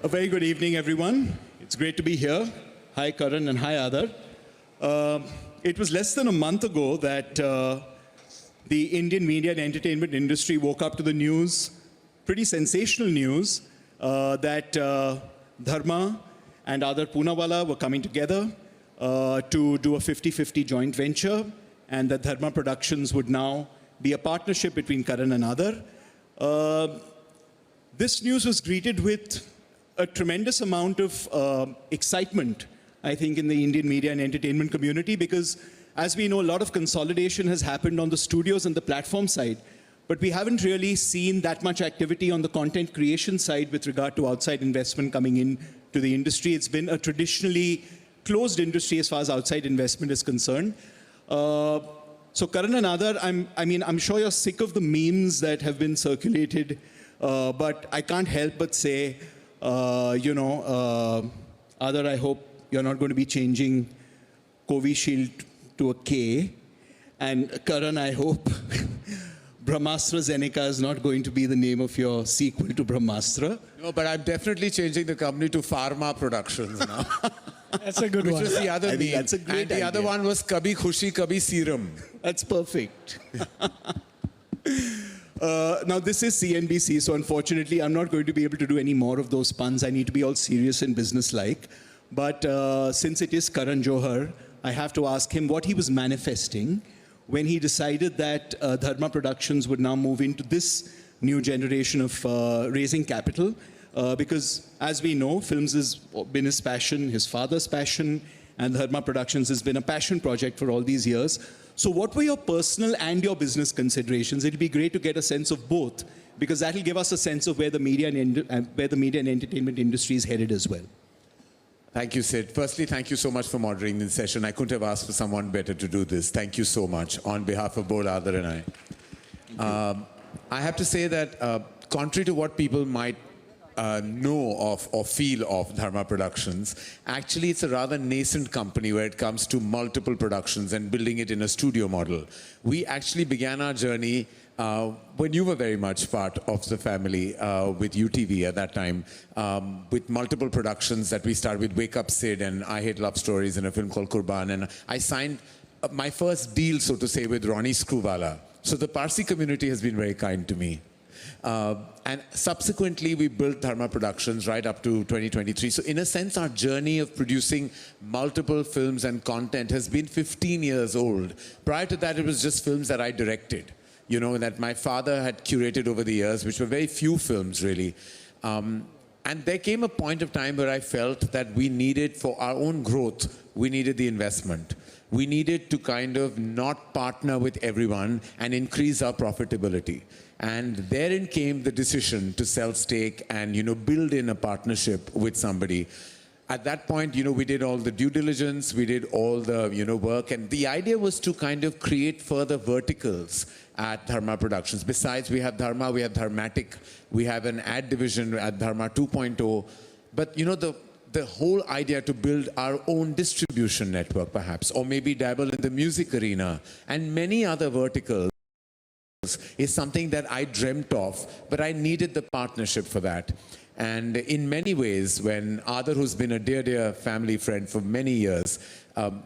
A very good evening, everyone. It's great to be here. Hi, Karan, and hi, Adar. It was less than a month ago that the Indian media and entertainment industry woke up to the news, pretty sensational news, that Dharma and Adar Poonawalla were coming together to do a 50-50 joint venture, and that Dharma Productions would now be a partnership between Karan and Adar. This news was greeted with a tremendous amount of excitement, I think, in the Indian media and entertainment community, because as we know, a lot of consolidation has happened on the studios and the platform side, but we haven't really seen that much activity on the content creation side with regard to outside investment coming in to the industry. It's been a traditionally closed industry as far as outside investment is concerned. So Karan and Adar, I'm sure you're sick of the memes that have been circulated, but I can't help but say, Adar, I hope you're not going to be changing Covishield to a K. And Karan, I hope Brahmastra Zeneca is not going to be the name of your sequel to Brahmastra. No, but I'm definitely changing the company to Pharma Productions now. That's a good one. Which was the other name. That's a great and the idea. other one was Kabhi Khushi Kabhi Serum. That's perfect. Now, this is CNBC, so unfortunately, I'm not going to be able to do any more of those puns. I need to be all serious and businesslike. But since it is Karan Johar, I have to ask him what he was manifesting when he decided that Dharma Productions would now move into this new generation of raising capital. Because, as we know, films has been his passion, his father's passion, and Dharma Productions has been a passion project for all these years. So what were your personal and your business considerations? It'll be great to get a sense of both, because that'll give us a sense of where the media and entertainment industry is headed as well. Thank you, Sid. Firstly, thank you so much for moderating this session. I couldn't have asked for someone better to do this. Thank you so much on behalf of both Adar and I. I have to say that contrary to what people might know of or feel of Dharma Productions, actually it's a rather nascent company where it comes to multiple productions and building it in a studio model. We actually began our journey when you were very much part of the family with UTV at that time, with multiple productions that we started with Wake Up Sid and I Hate Love Stories and a film called Qurban. And I signed my first deal, so to say, with Ronnie Screwvala. So the Parsi community has been very kind to me. And subsequently, we built Dharma Productions right up to 2023. So in a sense, our journey of producing multiple films and content has been 15 years old. Prior to that, it was just films that I directed, you know, that my father had curated over the years, which were very few films, really. And there came a point of time where I felt that we needed, for our own growth, we needed the investment. We needed to kind of not partner with everyone and increase our profitability. And therein came the decision to sell stake and, you know, build in a partnership with somebody. At that point, you know, we did all the due diligence, we did all the, you know, work. And the idea was to kind of create further verticals at Dharma Productions. Besides, we have Dharma, we have Dharmatic, we have an ad division at Dharma 2.0. But, you know, the whole idea to build our own distribution network, perhaps, or maybe dabble in the music arena and many other verticals, is something that I dreamt of, but I needed the partnership for that. And in many ways, when Adar, who's been a dear, dear family friend for many years,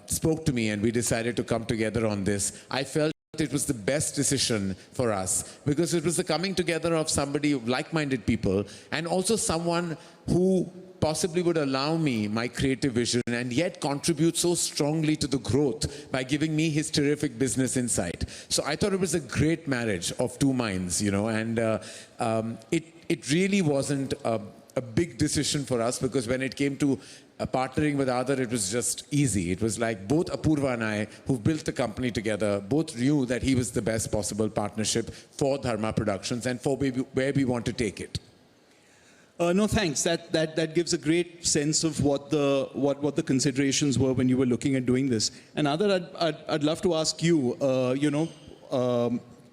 spoke to me and we decided to come together on this, I felt it was the best decision for us, because it was the coming together of somebody, like-minded people, and also someone who possibly would allow me my creative vision and yet contribute so strongly to the growth by giving me his terrific business insight. So I thought it was a great marriage of two minds, you know, and it really wasn't a big decision for us, because when it came to partnering with Adar, it was just easy. It was like both Apurva and I, who've built the company together, both knew that he was the best possible partnership for Dharma Productions and for where we want to take it. No, thanks. That gives a great sense of what the considerations were when you were looking at doing this. And Adar, I'd love to ask you,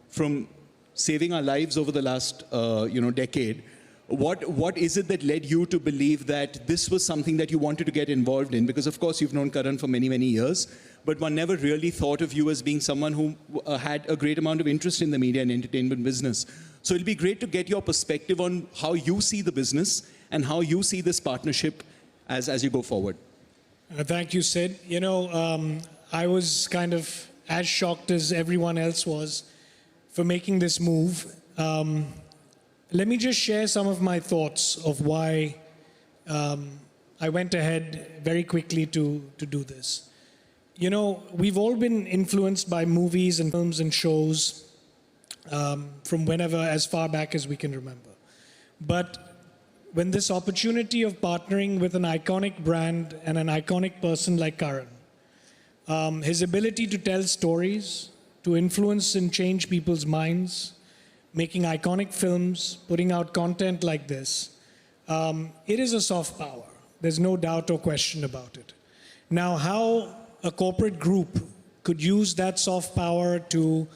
from saving our lives over the last decade, what is it that led you to believe that this was something that you wanted to get involved in? Because of course you've known Karan for many, many years, but one never really thought of you as being someone who had a great amount of interest in the media and entertainment business. So it'll be great to get your perspective on how you see the business and how you see this partnership as you go forward. Thank you, Sid. You know, I was kind of as shocked as everyone else was for making this move. Let me just share some of my thoughts of why I went ahead very quickly to do this. You know, we've all been influenced by movies and films and shows from whenever, as far back as we can remember. But when this opportunity of partnering with an iconic brand and an iconic person like Karan, his ability to tell stories, to influence and change people's minds, making iconic films, putting out content like this, it is a soft power. There's no doubt or question about it. Now, how a corporate group could use that soft power to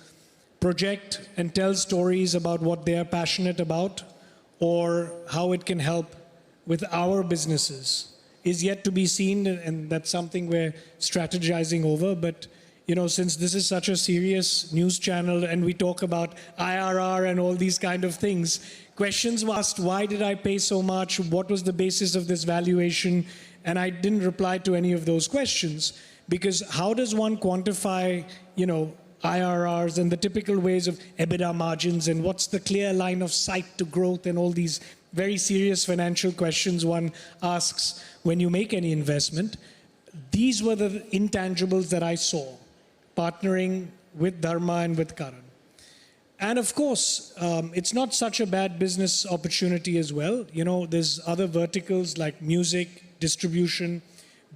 project and tell stories about what they are passionate about, or how it can help with our businesses, is yet to be seen, and that's something we're strategizing over. But you know, since this is such a serious news channel and we talk about IRR and all these kind of things, questions were asked, why did I pay so much? What was the basis of this valuation? And I didn't reply to any of those questions, because how does one quantify, you know, IRRs and the typical ways of EBITDA margins, and what's the clear line of sight to growth, and all these very serious financial questions one asks when you make any investment. These were the intangibles that I saw partnering with Dharma and with Karan. And of course, it's not such a bad business opportunity as well. You know, there's other verticals like music, distribution,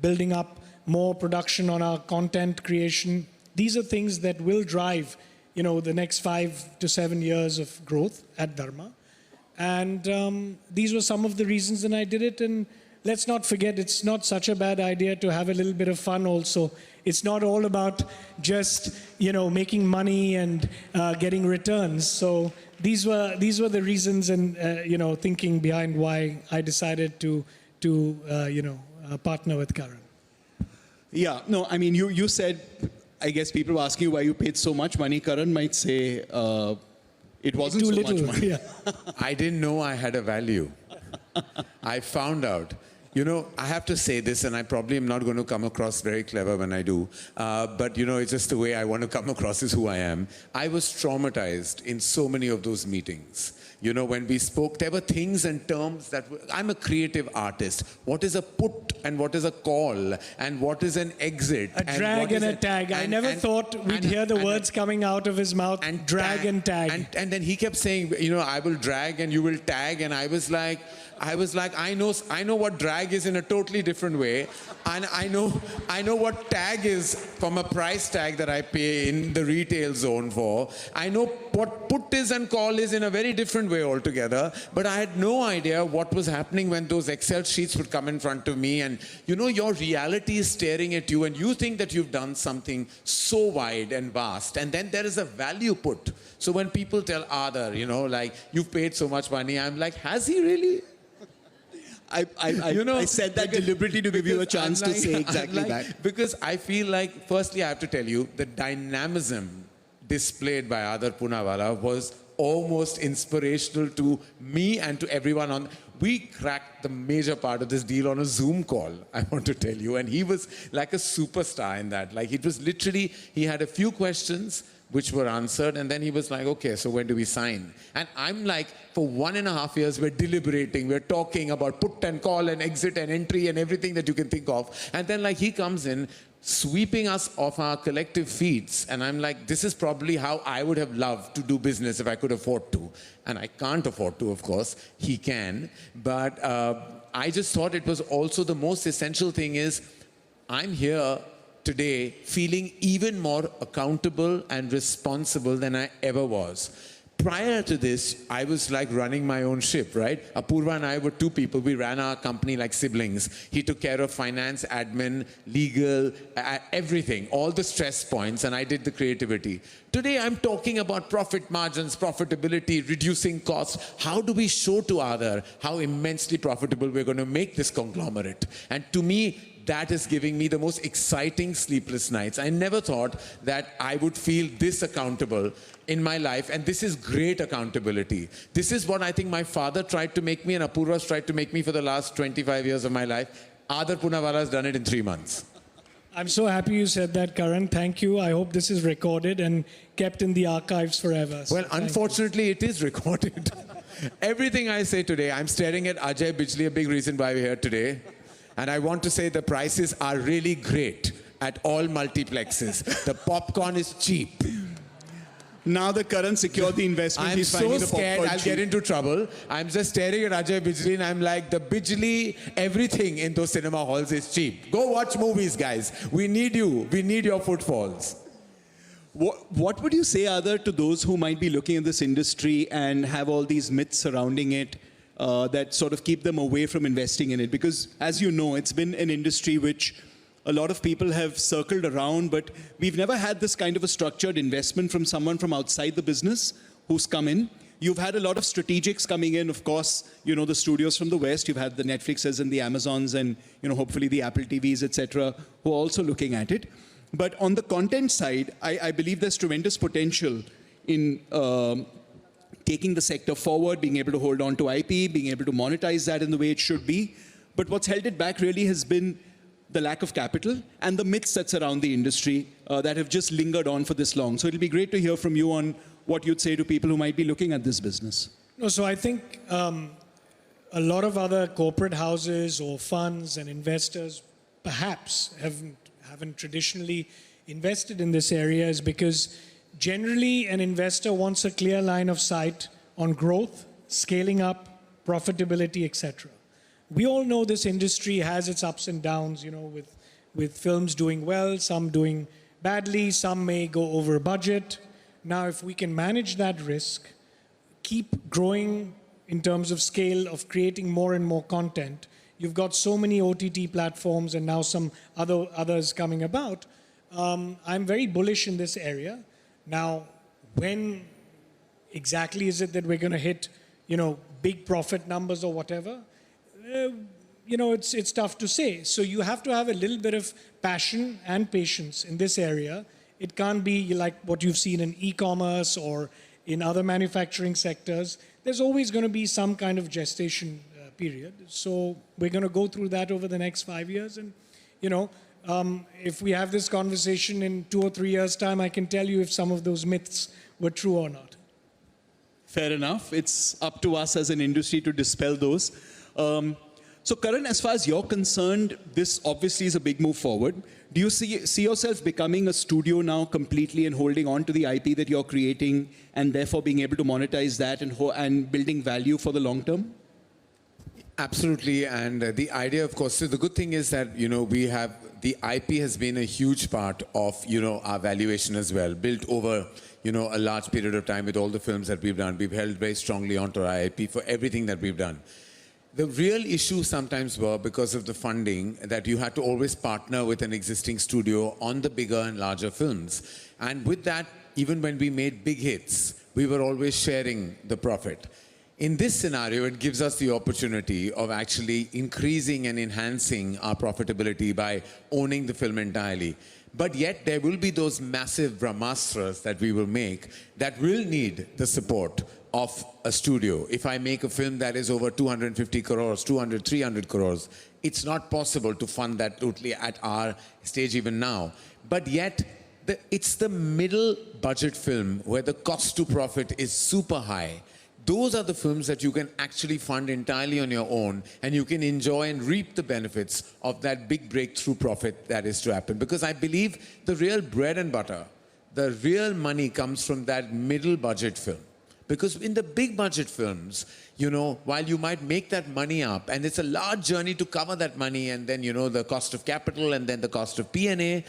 building up more production on our content creation. These are things that will drive, you know, the next 5 to 7 years of growth at Dharma. And these were some of the reasons that I did it. And let's not forget, it's not such a bad idea to have a little bit of fun also. It's not all about just, you know, making money and getting returns. So these were the reasons and, you know, thinking behind why I decided to you know, partner with Karan. Yeah, no, I mean, you said, I guess people were asking you why you paid so much money. Karan might say it wasn't Too so little. much money. Yeah. I didn't know I had a value. I found out. You know, I have to say this, and I probably am not going to come across very clever when I do, but you know, it's just the way I want to come across is who I am. I was traumatized in so many of those meetings. You know, when we spoke, there were things and terms that I'm a creative artist. What is a put and what is a call and what is an exit? A drag and a tag. I never thought we'd hear the words coming out of his mouth, and drag and tag. And then he kept saying, you know, I will drag and you will tag. And I was like, I know what drag is in a totally different way. And I know what tag is from a price tag that I pay in the retail zone for. I know what put is and call is in a very different way altogether. But I had no idea what was happening when those Excel sheets would come in front of me. And you know, your reality is staring at you and you think that you've done something so wide and vast. And then there is a value put. So when people tell Adar, you know, like, you've paid so much money, I'm like, has he really? You know, I said that deliberately to give you a chance to say exactly that. Because I feel like, firstly, I have to tell you, the dynamism displayed by Adar Poonawalla was almost inspirational to me and to everyone on. We cracked the major part of this deal on a Zoom call, I want to tell you. And he was like a superstar in that. Like, it was literally, he had a few questions which were answered, and then he was like, okay, so when do we sign? And I'm like, for 1.5 years, we're deliberating, we're talking about put and call and exit and entry and everything that you can think of. And then like he comes in, sweeping us off our collective feet. And I'm like, this is probably how I would have loved to do business if I could afford to. And I can't afford to, of course. He can. But I just thought it was also the most essential thing is, I'm here today feeling even more accountable and responsible than I ever was. Prior to this, I was like running my own ship, right? Apurva and I were two people. We ran our company like siblings. He took care of finance, admin, legal, everything, all the stress points, and I did the creativity. Today, I'm talking about profit margins, profitability, reducing costs. How do we show to Adar how immensely profitable we're going to make this conglomerate? And to me, that is giving me the most exciting sleepless nights. I never thought that I would feel this accountable in my life, and this is great accountability. This is what I think my father tried to make me and Apurva's tried to make me for the last 25 years of my life. Adar Poonawalla has done it in 3 months. I'm so happy you said that, Karan. Thank you. I hope this is recorded and kept in the archives forever. So Well, thank you. unfortunately, it is recorded. Everything I say today, I'm staring at Ajay Bijli, a big reason why we're here today. And I want to say the prices are really great at all multiplexes. The popcorn is cheap. Now that Karan secured the investment, I'm he's so finding the scared popcorn I'll cheap. get into trouble. I'm just staring at Ajay Bijli and I'm like, the Bijli, everything in those cinema halls is cheap. Go watch movies, guys. We need you. We need your footfalls. What would you say, Adar, to those who might be looking at this industry and have all these myths surrounding it that sort of keep them away from investing in it? Because, as you know, it's been an industry which a lot of people have circled around, but we've never had this kind of a structured investment from someone from outside the business who's come in. You've had a lot of strategics coming in, of course, you know, the studios from the West. You've had the Netflixes and the Amazons and, you know, hopefully the Apple TVs, etc., who are also looking at it. But on the content side, I believe there's tremendous potential in taking the sector forward, being able to hold on to IP, being able to monetize that in the way it should be. But what's held it back really has been the lack of capital and the myths that surround the industry that have just lingered on for this long. So it'll be great to hear from you on what you'd say to people who might be looking at this business. No, so I think a lot of other corporate houses or funds and investors perhaps haven't traditionally invested in this area is because generally an investor wants a clear line of sight on growth, scaling up, profitability, etc. We all know this industry has its ups and downs, you know, with films doing well, some doing badly, some may go over budget. Now, if we can manage that risk, keep growing in terms of scale of creating more and more content, you've got so many OTT platforms and now some others coming about. I'm very bullish in this area. Now, when exactly is it that we're going to hit, you know, big profit numbers or whatever? You know, it's tough to say. So you have to have a little bit of passion and patience in this area. It can't be like what you've seen in e-commerce or in other manufacturing sectors. There's always going to be some kind of gestation period. So we're going to go through that over the next 5 years. And, you know, if we have this conversation in 2 or 3 years' time, I can tell you if some of those myths were true or not. Fair enough. It's up to us as an industry to dispel those. So Karan, as far as you're concerned, this obviously is a big move forward. Do you see yourself becoming a studio now completely and holding on to the IP that you're creating and therefore being able to monetize that and building value for the long term? Absolutely, and the idea, of course, so the good thing is that, you know, we have, the IP has been a huge part of, you know, our valuation as well, built over, you know, a large period of time with all the films that we've done. We've held very strongly onto our IP for everything that we've done. The real issue sometimes were because of the funding that you had to always partner with an existing studio on the bigger and larger films. And with that, even when we made big hits, we were always sharing the profit. In this scenario, it gives us the opportunity of actually increasing and enhancing our profitability by owning the film entirely. But yet, there will be those massive brahmastras that we will make that will need the support of a studio. If I make a film that is over 250 crores, 200, 300 crores, it's not possible to fund that totally at our stage even now. But yet, it's the middle budget film where the cost to profit is super high. Those are the films that you can actually fund entirely on your own, and you can enjoy and reap the benefits of that big breakthrough profit that is to happen. Because I believe the real bread and butter, the real money comes from that middle budget film. Because in the big budget films, you know, while you might make that money up, and it's a large journey to cover that money, and then, you know, the cost of capital and then the cost of P&A,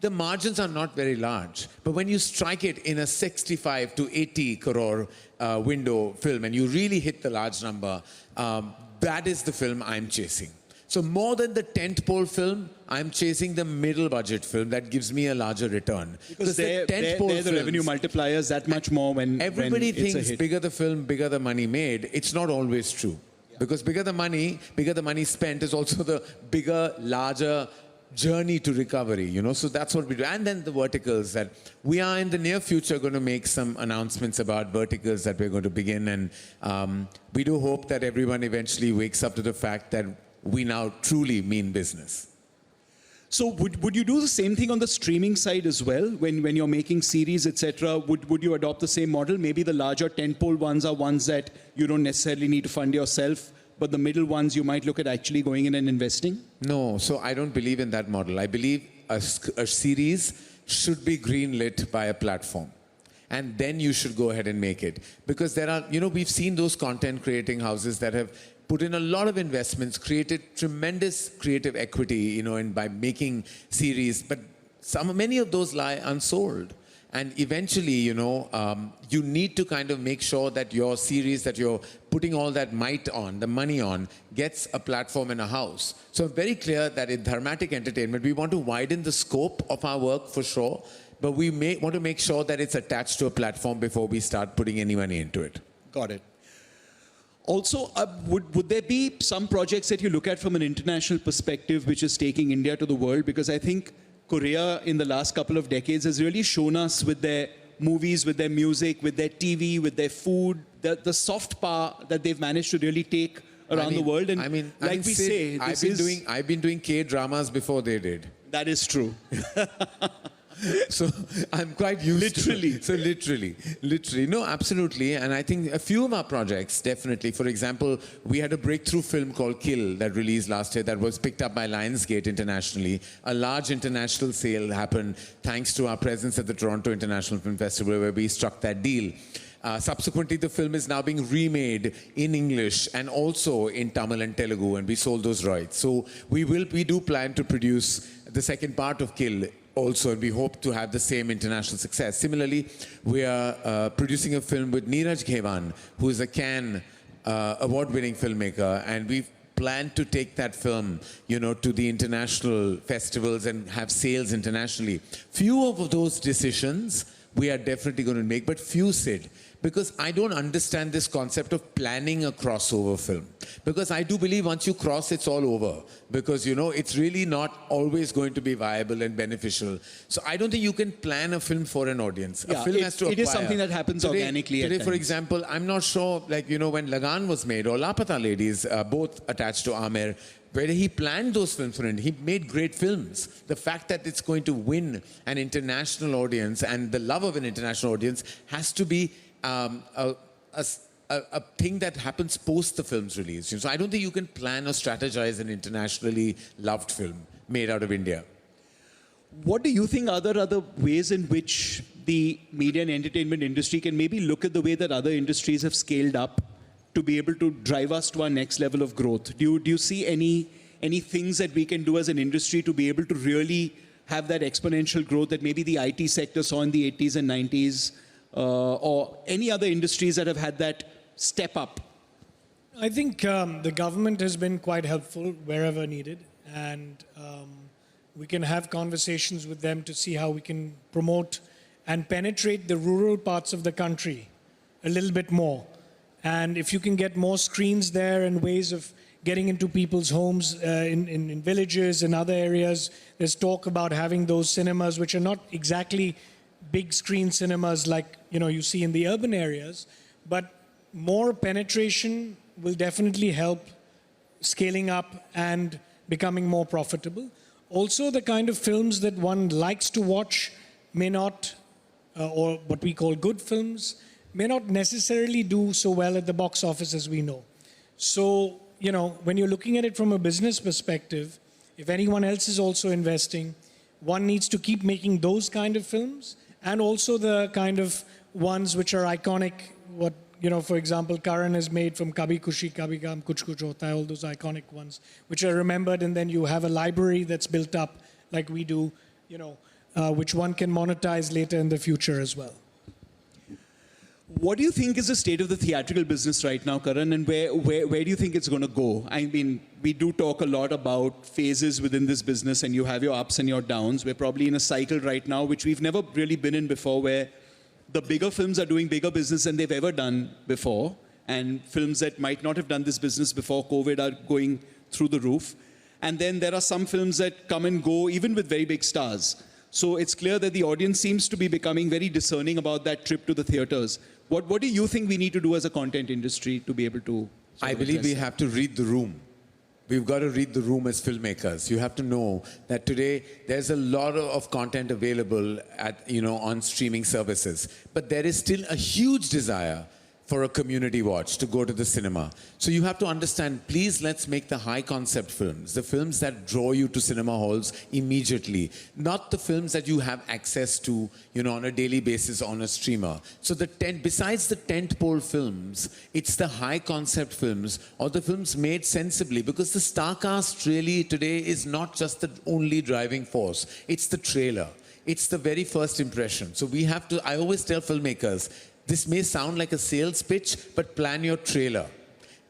the margins are not very large. But when you strike it in a 65 to 80 crore window film, and you really hit the large number, that is the film I'm chasing. So more than the tentpole film, I'm chasing the middle budget film that gives me a larger return. Because they're the revenue multipliers that much more when everybody it's a thinks hit. bigger the film, bigger the money made. It's not always true. Because bigger the money spent is also the bigger, larger journey to recovery, you know. So that's what we do. And then the verticals that we are in the near future going to make some announcements about verticals that we're going to begin. And we do hope that everyone eventually wakes up to the fact that we now truly mean business. So would you do the same thing on the streaming side as well? When you're making series, etc., would you adopt the same model? Maybe the larger tentpole ones are ones that you don't necessarily need to fund yourself, but the middle ones you might look at actually going in and investing? No, so I don't believe in that model. I believe a series should be greenlit by a platform. And then you should go ahead and make it. Because there are, you know, we've seen those content creating houses that have put in a lot of investments, created tremendous creative equity, you know, and by making series, but many of those lie unsold. And eventually, you know, you need to kind of make sure that your series that you're putting all that might on, the money on, gets a platform in a house. So very clear that in Dharmatic Entertainment, we want to widen the scope of our work for sure, but we want to make sure that it's attached to a platform before we start putting any money into it. Got it. Also, would there be some projects that you look at from an international perspective which is taking India to the world? Because I think Korea in the last couple of decades has really shown us with their movies, with their music, with their TV, with their food, the soft power that they've managed to really take around the world. And like we say, I've been doing K-dramas before they did. That is true. So I'm quite used to it. So literally. No, absolutely. And I think a few of our projects, definitely. For example, we had a breakthrough film called Kill that released last year that was picked up by Lionsgate internationally. A large international sale happened thanks to our presence at the Toronto International Film Festival where we struck that deal. Subsequently, the film is now being remade in English and also in Tamil and Telugu, and we sold those rights. So we do plan to produce the second part of Kill also, and we hope to have the same international success. Similarly, we are producing a film with Neeraj Ghewan, who is a Cannes award-winning filmmaker, and we've planned to take that film, you know, to the international festivals and have sales internationally. Few of those decisions we are definitely going to make, but few, Sid. Because I don't understand this concept of planning a crossover film. Because I do believe once you cross, it's all over. Because, you know, it's really not always going to be viable and beneficial. So I don't think you can plan a film for an audience. Yeah, a film has to acquire. It is something that happens organically Today, at for times. example, I'm not sure, like, you know, when Lagan was made, or Lapata Ladies, both attached to Aamir, where he planned those films for him. He made great films. The fact that it's going to win an international audience and the love of an international audience has to be a thing that happens post the film's release. So I don't think you can plan or strategize an internationally loved film made out of India. What do you think are the other ways in which the media and entertainment industry can maybe look at the way that other industries have scaled up to be able to drive us to our next level of growth? Do you see any things that we can do as an industry to be able to really have that exponential growth that maybe the IT sector saw in the 80s and 90s, or any other industries that have had that step up? I think the government has been quite helpful wherever needed, and we can have conversations with them to see how we can promote and penetrate the rural parts of the country a little bit more. And if you can get more screens there and ways of getting into people's homes in villages and other areas, there's talk about having those cinemas, which are not exactly big screen cinemas like, you know, you see in the urban areas, but more penetration will definitely help scaling up and becoming more profitable. Also, the kind of films that one likes to watch may not, or what we call good films, may not necessarily do so well at the box office as we know. So, you know, when you're looking at it from a business perspective, if anyone else is also investing, one needs to keep making those kind of films, and also the kind of ones which are iconic. What, you know, for example, Karan has made from Kabhi Khushi Kabhi Gham, Kuch Kuch Hota Hai, all those iconic ones, which are remembered, and then you have a library that's built up like we do, you know, which one can monetize later in the future as well. What do you think is the state of the theatrical business right now, Karan, and where do you think it's going to go? I mean, we do talk a lot about phases within this business, and you have your ups and your downs. We're probably in a cycle right now, which we've never really been in before, where the bigger films are doing bigger business than they've ever done before, and films that might not have done this business before COVID are going through the roof. And then there are some films that come and go, even with very big stars. So it's clear that the audience seems to be becoming very discerning about that trip to the theaters. What do you think we need to do as a content industry to be able to? I believe we have to read the room. We've got to read the room as filmmakers. You have to know that today there's a lot of content available on streaming services, but there is still a huge desire for a community watch to go to the cinema. So you have to understand, please let's make the high concept films, the films that draw you to cinema halls immediately, not the films that you have access to, on a daily basis on a streamer. So besides the tentpole films, it's the high concept films or the films made sensibly, because the star cast really today is not just the only driving force, it's the trailer. It's the very first impression. So we have to, I always tell filmmakers, this may sound like a sales pitch, but plan your trailer.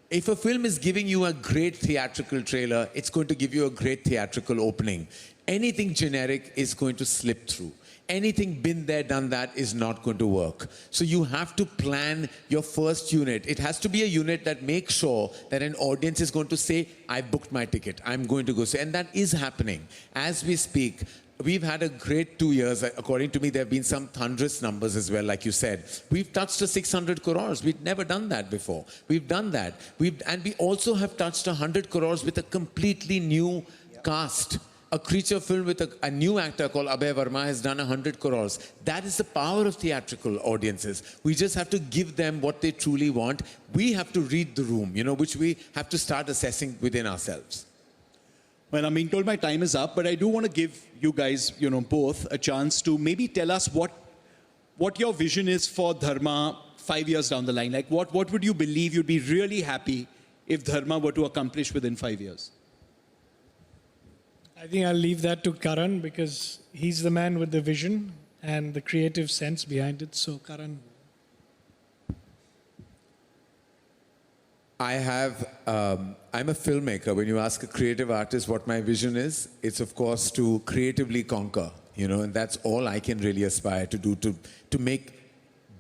If a film is giving you a great theatrical trailer, it's going to give you a great theatrical opening. Anything generic is going to slip through. Anything been there, done that is not going to work. So you have to plan your first unit. It has to be a unit that makes sure that an audience is going to say, I booked my ticket, I'm going to go see. And that is happening. As we speak, we've had a great 2 years. According to me, there have been some thunderous numbers as well, like you said. We've touched the 600 crores. We've never done that before. We've done that. And we also have touched 100 crores with a completely new cast. A creature film with a new actor called Abhay Verma has done 100 crores. That is the power of theatrical audiences. We just have to give them what they truly want. We have to read the room, which we have to start assessing within ourselves. Well, I'm being told my time is up, but I do want to give you guys, both a chance to maybe tell us what your vision is for Dharma 5 years down the line. Like, what would you believe you'd be really happy if Dharma were to accomplish within 5 years? I think I'll leave that to Karan, because he's the man with the vision and the creative sense behind it. So, Karan. I'm a filmmaker. When you ask a creative artist what my vision is, it's of course to creatively conquer, and that's all I can really aspire to do, to make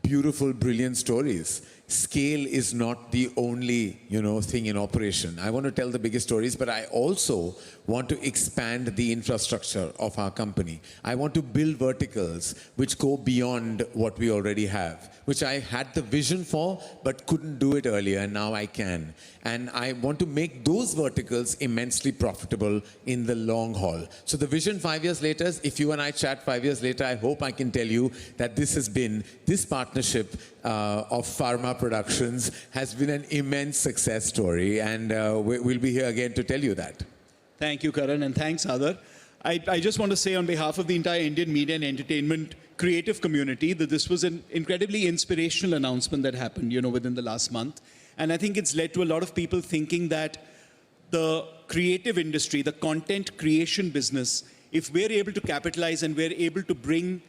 beautiful, brilliant stories. Scale is not the only, thing in operation. I want to tell the biggest stories, but I also want to expand the infrastructure of our company. I want to build verticals which go beyond what we already have, which I had the vision for, but couldn't do it earlier, and now I can. And I want to make those verticals immensely profitable in the long haul. So the vision 5 years later, if you and I chat 5 years later, I hope I can tell you that this partnership of Pharma Productions has been an immense success story, and we'll be here again to tell you that. Thank you, Karan, and thanks, Adar. I just want to say on behalf of the entire Indian media and entertainment creative community that this was an incredibly inspirational announcement that happened, within the last month. And I think it's led to a lot of people thinking that the creative industry, the content creation business, if we're able to capitalize and we're able to bring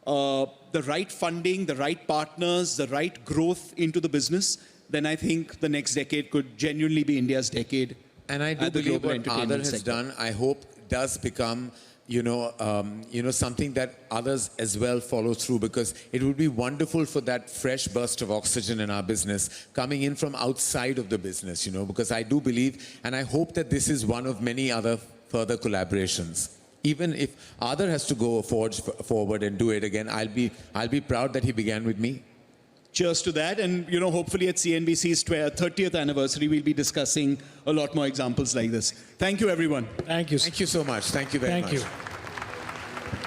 the right funding, the right partners, the right growth into the business, then I think the next decade could genuinely be India's decade. And I do believe what Adar has done, I hope, does become, something that others as well follow through, because it would be wonderful for that fresh burst of oxygen in our business coming in from outside of the business, because I do believe, and I hope that this is one of many other further collaborations. Even if Adar has to go forge forward and do it again, I'll be proud that he began with me. Cheers to that. And, hopefully at CNBC's 30th anniversary, we'll be discussing a lot more examples like this. Thank you, everyone. Thank you. Thank you so much. Thank you very much. Thank you.